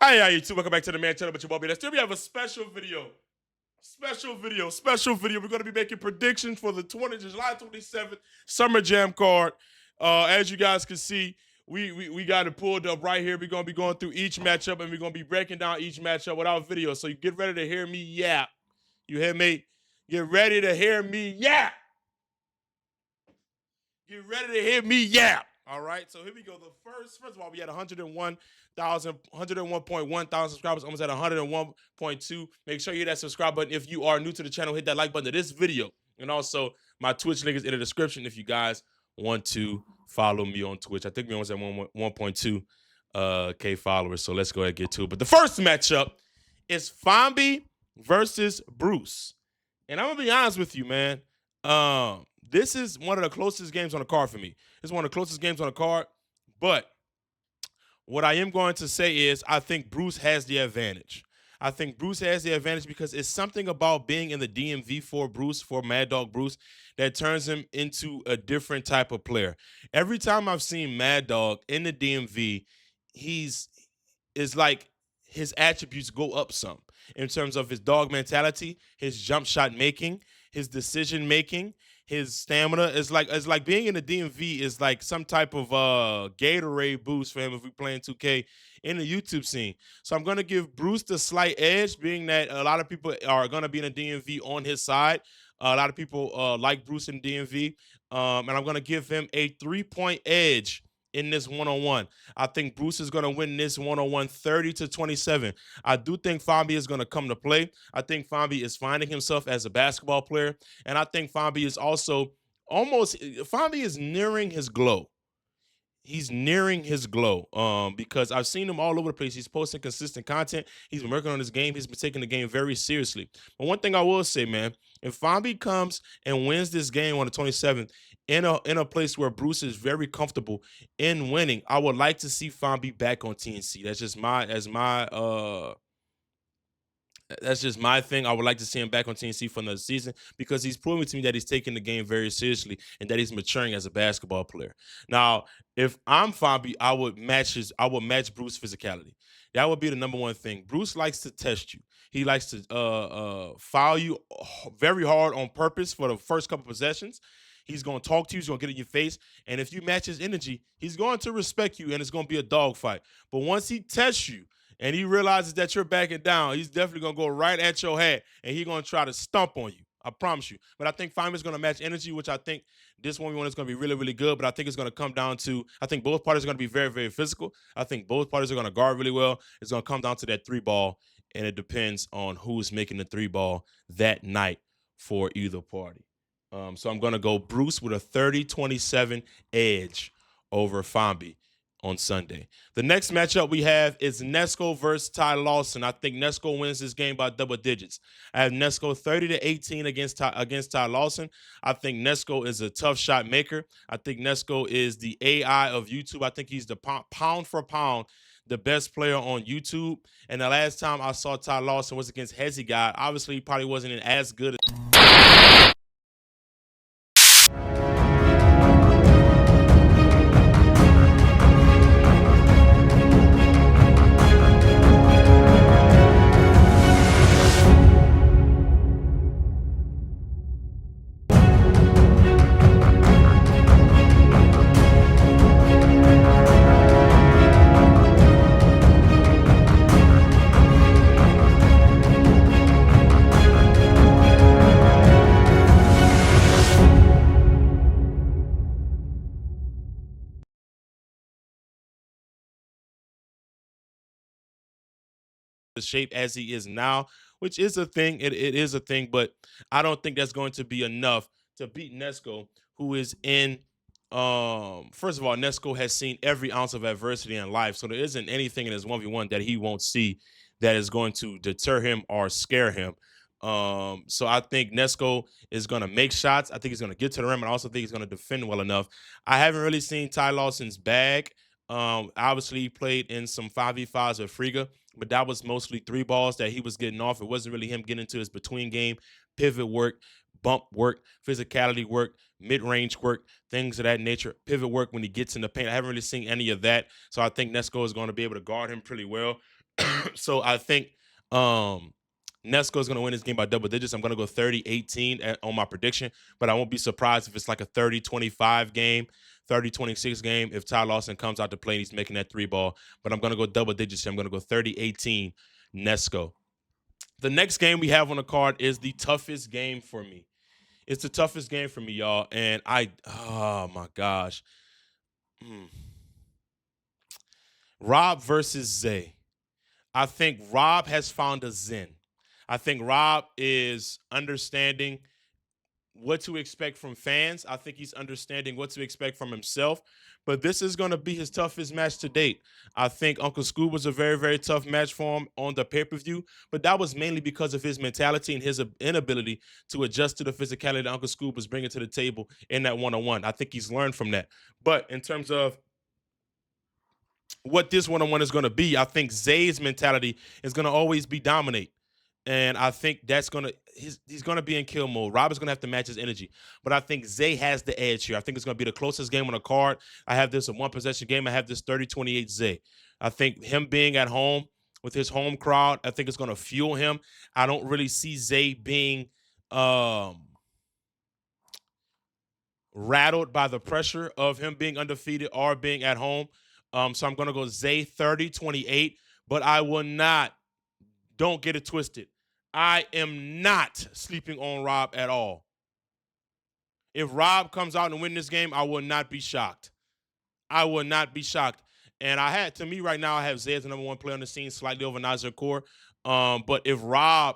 Hi, how you two? Welcome back to the Man Channel, but your boy. Still, we have a special video. Special video. We're going to be making predictions for the July 27th Summer Jam card. As you guys can see, we got it pulled up right here. We're going to be going through each matchup, and we're going to be breaking down each matchup without video. So you get ready to hear me yap. You hear me? Get ready to hear me yap. Get ready to hear me yap. All right, so here we go. First of all, we had 101.1 thousand subscribers, almost at 101.2. Make sure you hit that subscribe button. If you are new to the channel, hit that like button to this video. And also, my Twitch link is in the description if you guys want to follow me on Twitch. I think we almost at 1.2 K followers, so let's go ahead and get to it. But the first matchup is Fambi versus Bruce. And I'm going to be honest with you, man. This is one of the closest games on the card for me. It's one of the closest games on the card. But what I am going to say is I think Bruce has the advantage. I think Bruce has the advantage because it's something about being in the DMV for Bruce, for Mad Dog Bruce, that turns him into a different type of player. Every time I've seen Mad Dog in the DMV, it's like his attributes go up some in terms of his dog mentality, his jump shot making, his decision making, his stamina. It's like being in the DMV is like some type of Gatorade boost for him if we playing 2K in the YouTube scene. So I'm gonna give Bruce the slight edge, being that a lot of people are gonna be in the DMV on his side. A lot of people like Bruce in DMV, and I'm gonna give him a 3-point edge in this one-on-one. I think Bruce is going to win this one-on-one 30-27. I do think Fambi is going to come to play. I think Fambi is finding himself as a basketball player. And I think Fambi is also Fambi is nearing his glow. He's nearing his glow because I've seen him all over the place. He's posting consistent content. He's been working on his game. He's been taking the game very seriously. But one thing I will say, man, if Fambi comes and wins this game on the 27th in a place where Bruce is very comfortable in winning, I would like to see Fambi back on TNC. That's just my thing. I would like to see him back on TNC for another season because he's proving to me that he's taking the game very seriously and that he's maturing as a basketball player. Now, if I'm Fambi, I would match Bruce's physicality. That would be the number one thing. Bruce likes to test you. He likes to foul you very hard on purpose for the first couple possessions. He's going to talk to you. He's going to get in your face. And if you match his energy, he's going to respect you, and it's going to be a dogfight. But once he tests you, and he realizes that you're backing down, he's definitely going to go right at your head, and he's going to try to stomp on you. I promise you. But I think Fambi's going to match energy, which I think this 1v1 is going to be really, really good. But I think it's going to come down to, I think both parties are going to be very, very physical. I think both parties are going to guard really well. It's going to come down to that 3-ball, and it depends on who's making the 3-ball that night for either party. So I'm going to go Bruce with a 30-27 edge over Fambi on Sunday. The next matchup we have is Nesco versus Ty Lawson. I think Nesco wins this game by double digits. I have Nesco 30-18 against Ty Lawson. I think Nesco is a tough shot maker. I think Nesco is the AI of YouTube. I think he's the pound for pound the best player on YouTube. And the last time I saw Ty Lawson was against Hezzy Guy. Obviously, he probably wasn't as good as shape as he is now, which is a thing. It is a thing, but I don't think that's going to be enough to beat Nesco, who is in first of all, Nesco has seen every ounce of adversity in life. So there isn't anything in his 1v1 that he won't see that is going to deter him or scare him. So I think Nesco is going to make shots. I think he's going to get to the rim. And I also think he's going to defend well enough. I haven't really seen Ty Lawson's bag. Obviously, he played in some 5v5s with Friga, but that was mostly 3-balls that he was getting off. It wasn't really him getting into his between game, pivot work, bump work, physicality work, mid-range work, things of that nature, pivot work when he gets in the paint. I haven't really seen any of that. So I think Nesco is going to be able to guard him pretty well. So I think Nesco is going to win this game by double digits. I'm going to go 30-18 on my prediction, but I won't be surprised if it's like a 30-25 game, 30-26 game if Ty Lawson comes out to play and he's making that three ball. But I'm going to go double digits. I'm going to go 30-18 Nesco. The next game we have on the card is the toughest game for me. It's the toughest game for me, y'all. And oh my gosh. Rob versus Zay. I think Rob has found a zen. I think Rob is understanding what to expect from fans. I think he's understanding what to expect from himself. But this is going to be his toughest match to date. I think Uncle Scoob was a very, very tough match for him on the pay-per-view, but that was mainly because of his mentality and his inability to adjust to the physicality that Uncle Scoob was bringing to the table in that one-on-one. I think he's learned from that. But in terms of what this one-on-one is going to be, I think Zay's mentality is going to always be dominate. And I think that's going to he's going to be in kill mode. Rob is going to have to match his energy. But I think Zay has the edge here. I think it's going to be the closest game on the card. I have this a one-possession game. I have this 30-28 Zay. I think him being at home with his home crowd, I think it's going to fuel him. I don't really see Zay being rattled by the pressure of him being undefeated or being at home. So I'm going to go Zay 30-28, but I will not, don't get it twisted, I am not sleeping on Rob at all. If Rob comes out and win this game, I will not be shocked. I will not be shocked. And to me right now, I have Zay as the number one player on the scene, slightly over Nasir Kaur. But if Rob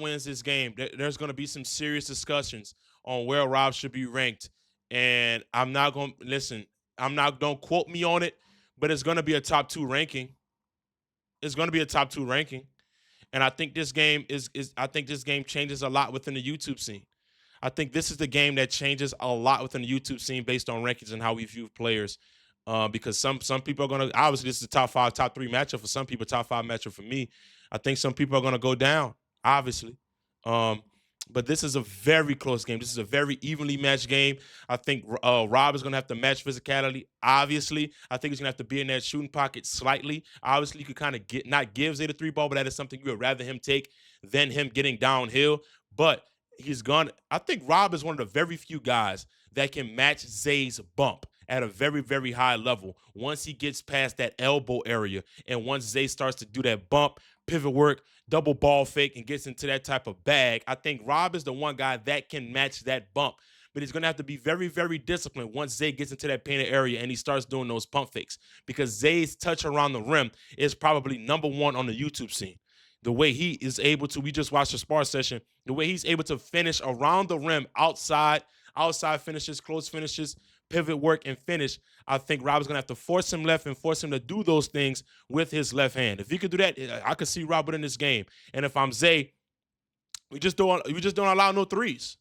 wins this game, there's going to be some serious discussions on where Rob should be ranked. And I'm not going to, listen, don't quote me on it, but it's going to be a top 2 ranking. It's going to be a top 2 ranking. And I think this game changes a lot within the YouTube scene. I think this is the game that changes a lot within the YouTube scene based on rankings and how we view players. Because some people are going to, obviously this is a top 5, top 3 matchup for some people, top 5 matchup for me. I think some people are going to go down, obviously. But this is a very close game. This is a very evenly matched game. I think Rob is going to have to match physicality, obviously. I think he's going to have to be in that shooting pocket slightly. Obviously, you could kind of not give Zay the 3 ball, but that is something you would rather him take than him getting downhill. But I think Rob is one of the very few guys that can match Zay's bump at a very, very high level once he gets past that elbow area and once Zay starts to do that bump, pivot work, double ball fake, and gets into that type of bag. I think Rob is the one guy that can match that bump. But he's going to have to be very, very disciplined once Zay gets into that painted area and he starts doing those pump fakes. Because Zay's touch around the rim is probably number 1 on the YouTube scene. The way he is able to, we just watched a spar session, the way he's able to finish around the rim, outside finishes, close finishes, pivot work, and finish. I think Rob is going to have to force him left and force him to do those things with his left hand. If he could do that, I could see Rob in this game. And if I'm Zay, we just don't allow no threes.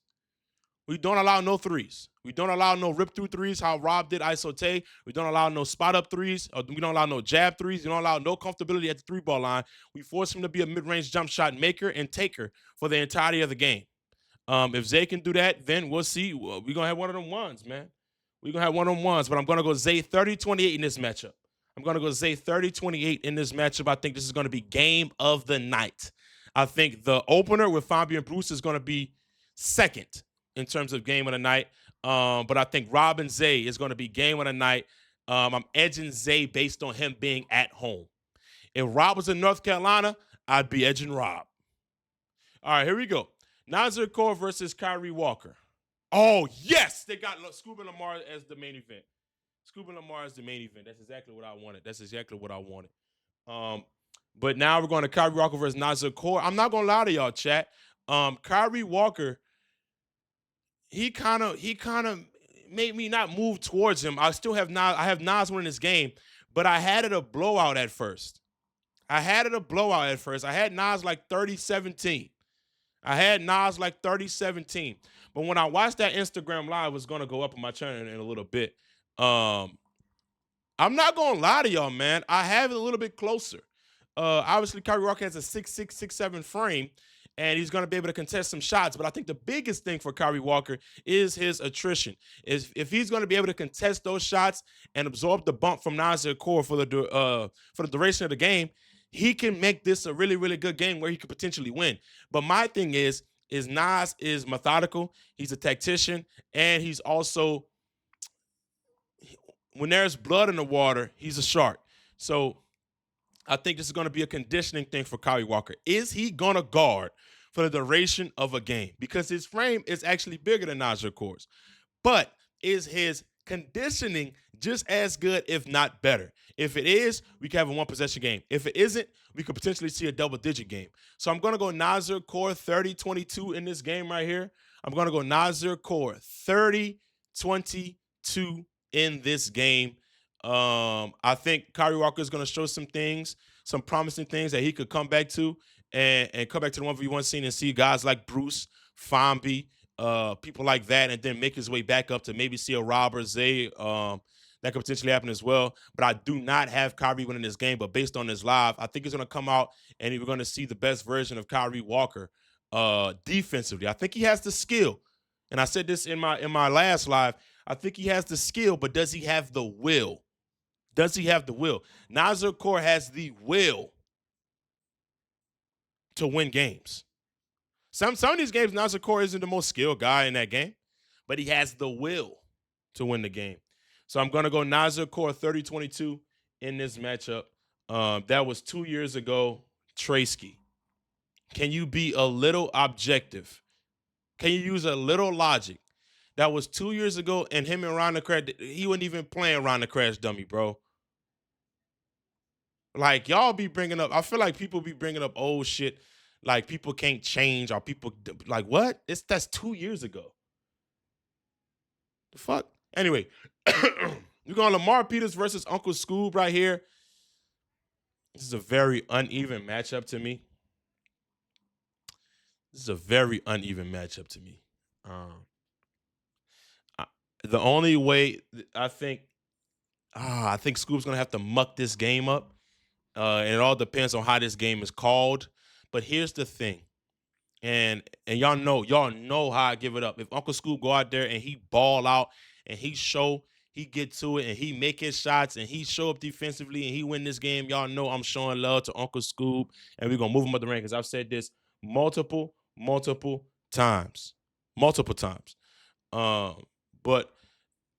We don't allow no threes. We don't allow no rip-through threes, how Rob did isote. We don't allow no spot-up threes. We don't allow no jab threes. We don't allow no comfortability at the 3-ball line. We force him to be a mid-range jump shot maker and taker for the entirety of the game. If Zay can do that, then we'll see. We're going to have one of them ones, man. We're going to have one of them ones, but I'm going to go Zay 30-28 in this matchup. I'm going to go Zay 30-28 in this matchup. I think this is going to be game of the night. I think the opener with Fabi and Bruce is going to be second in terms of game of the night. But I think Rob and Zay is going to be game of the night. I'm edging Zay based on him being at home. If Rob was in North Carolina, I'd be edging Rob. All right, here we go. Nasir Kaur versus Kyrie Walker. Oh, yes! They got Scoob and Lamar as the main event. Scoob and Lamar as the main event. That's exactly what I wanted. But now we're going to Kyrie Walker versus Nasir Kaur. I'm not going to lie to y'all, chat. Kyrie Walker, he kind of made me not move towards him. I have Nas winning this game, but I had it a blowout at first. I had Nas like 30-17. But when I watched that Instagram live, was going to go up on my channel in a little bit. I'm not going to lie to y'all, man. I have it a little bit closer. Obviously, Kyrie Walker has a 6'6", 6'7" frame, and he's going to be able to contest some shots. But I think the biggest thing for Kyrie Walker is his attrition. If he's going to be able to contest those shots and absorb the bump from Nasir Kaur for the duration of the game, he can make this a really, really good game where he could potentially win. But my thing is Nas is methodical. He's a tactician, and he's also, when there's blood in the water, he's a shark. So I think this is going to be a conditioning thing for Kyrie Walker. Is he going to guard for the duration of a game? Because his frame is actually bigger than Najee Court's. But is his conditioning just as good, if not better? If it is, we can have a one-possession game. If it isn't, we could potentially see a double-digit game. So I'm going to go Nasir Core 30-22 in this game right here. I'm going to go Nasir Core 30-22 in this game. I think Kyrie Walker is going to show some things, some promising things that he could come back to and come back to the 1v1 scene and see guys like Bruce, Famby, people like that, and then make his way back up to maybe see a Robert Zay. That could potentially happen as well. But I do not have Kyrie winning this game. But based on this live, I think he's going to come out and we're going to see the best version of Kyrie Walker defensively. I think he has the skill. And I said this in my last live. I think he has the skill, but does he have the will? Does he have the will? Nasir Core has the will to win games. Some of these games, Nasir Core isn't the most skilled guy in that game, but he has the will to win the game. So I'm going to go Nasir Core 30-22 in this matchup. That was 2 years ago. Traskey, can you be a little objective? Can you use a little logic? That was 2 years ago, and him and Ron the Crash, he wasn't even playing Ron the Crash Dummy, bro. Like, y'all be bringing up, I feel like people be bringing up old shit, like people can't change, or people, like, what? That's 2 years ago. The fuck? Anyway, we're going Lamar Peters versus Uncle Scoob right here. This is a very uneven matchup to me. The only way I think Scoop's gonna have to muck this game up, and it all depends on how this game is called. But here's the thing, and y'all know how I give it up. If Uncle Scoop go out there and he ball out and he get to it and he make his shots and he show up defensively and he win this game, y'all know I'm showing love to Uncle Scoop, and we're gonna move him up the rank, because I've said this multiple times. But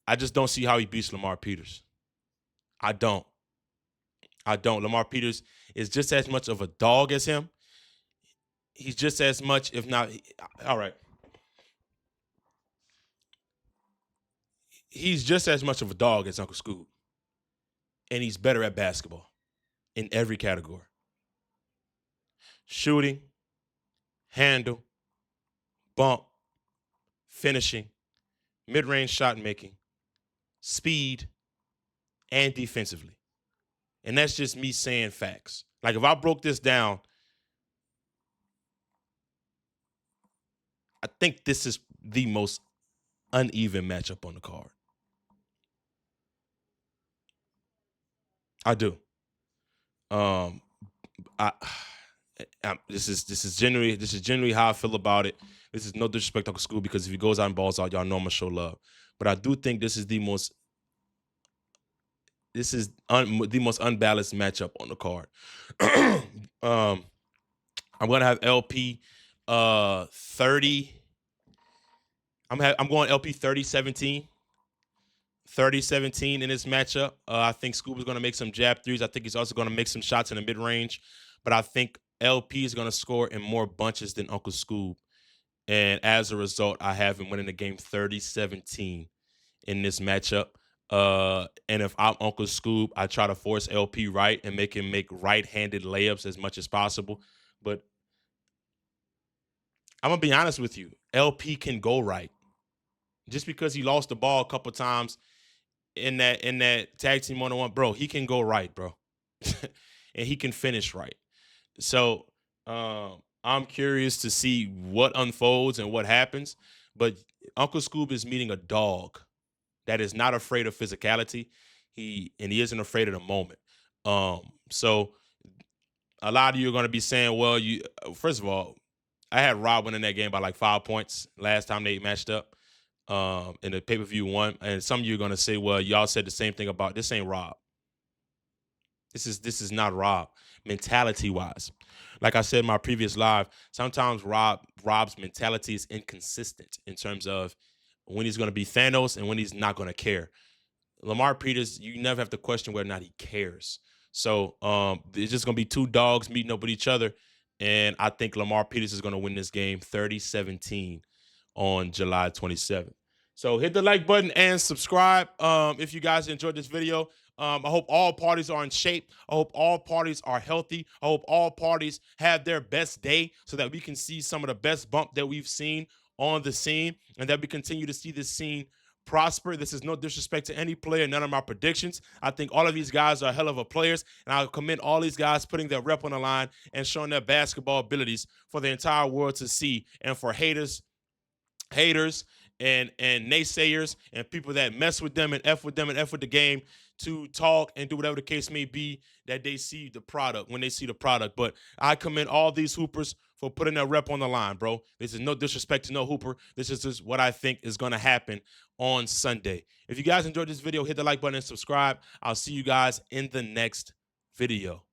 I just don't see how he beats Lamar Peters. I don't. Lamar Peters is just as much of a dog as him. He's just as much, if not, all right. He's just as much of a dog as Uncle Scoop. And he's better at basketball in every category. Shooting, handle, bump, finishing, mid-range shot making, speed, and defensively. And that's just me saying facts. Like, if I broke this down, I think this is the most uneven matchup on the card. I do. This is generally how I feel about it. This is no disrespect to Uncle School, because if he goes out and balls out, y'all know I'm gonna show love. But I do think this is the most unbalanced matchup on the card. I'm gonna have LP 30. I'm going LP 30-17. 30-17 in this matchup. I think Scoop is going to make some jab threes. I think he's also going to make some shots in the mid-range. But I think LP is going to score in more bunches than Uncle Scoop. And as a result, I have him winning the game 30-17 in this matchup. And if I'm Uncle Scoop, I try to force LP right and make him make right-handed layups as much as possible. But I'm going to be honest with you. LP can go right. Just because he lost the ball a couple times in that tag team 1-on-1, bro, he can go right, bro. And he can finish right. So I'm curious to see what unfolds and what happens. But Uncle Scoob is meeting a dog that is not afraid of physicality. He isn't afraid of the moment. So a lot of you are going to be saying, well, first of all, I had Rob winning that game by like 5 points last time they matched up in the pay-per-view one. And some of you are going to say, well, y'all said the same thing about this ain't Rob. This is not Rob. mentality-wise. Like I said in my previous live, sometimes Rob's mentality is inconsistent in terms of when he's going to be Thanos and when he's not going to care. Lamar Peters, you never have to question whether or not he cares. So it's just going to be two dogs meeting up with each other. And I think Lamar Peters is going to win this game 30-17 on July 27th. So hit the like button and subscribe if you guys enjoyed this video. I hope all parties are in shape. I hope all parties are healthy. I hope all parties have their best day so that we can see some of the best bump that we've seen on the scene and that we continue to see this scene prosper. This is no disrespect to any player, none of my predictions. I think all of these guys are hell of a players, and I commend all these guys putting their rep on the line and showing their basketball abilities for the entire world to see, and for haters and naysayers and people that mess with them and F with the game to talk and do whatever the case may be, that they see the product when they see the product. But I commend all these hoopers for putting their rep on the line, bro. This is no disrespect to no hooper. This is just what I think is going to happen on Sunday. If you guys enjoyed this video, hit the like button and subscribe. I'll see you guys in the next video.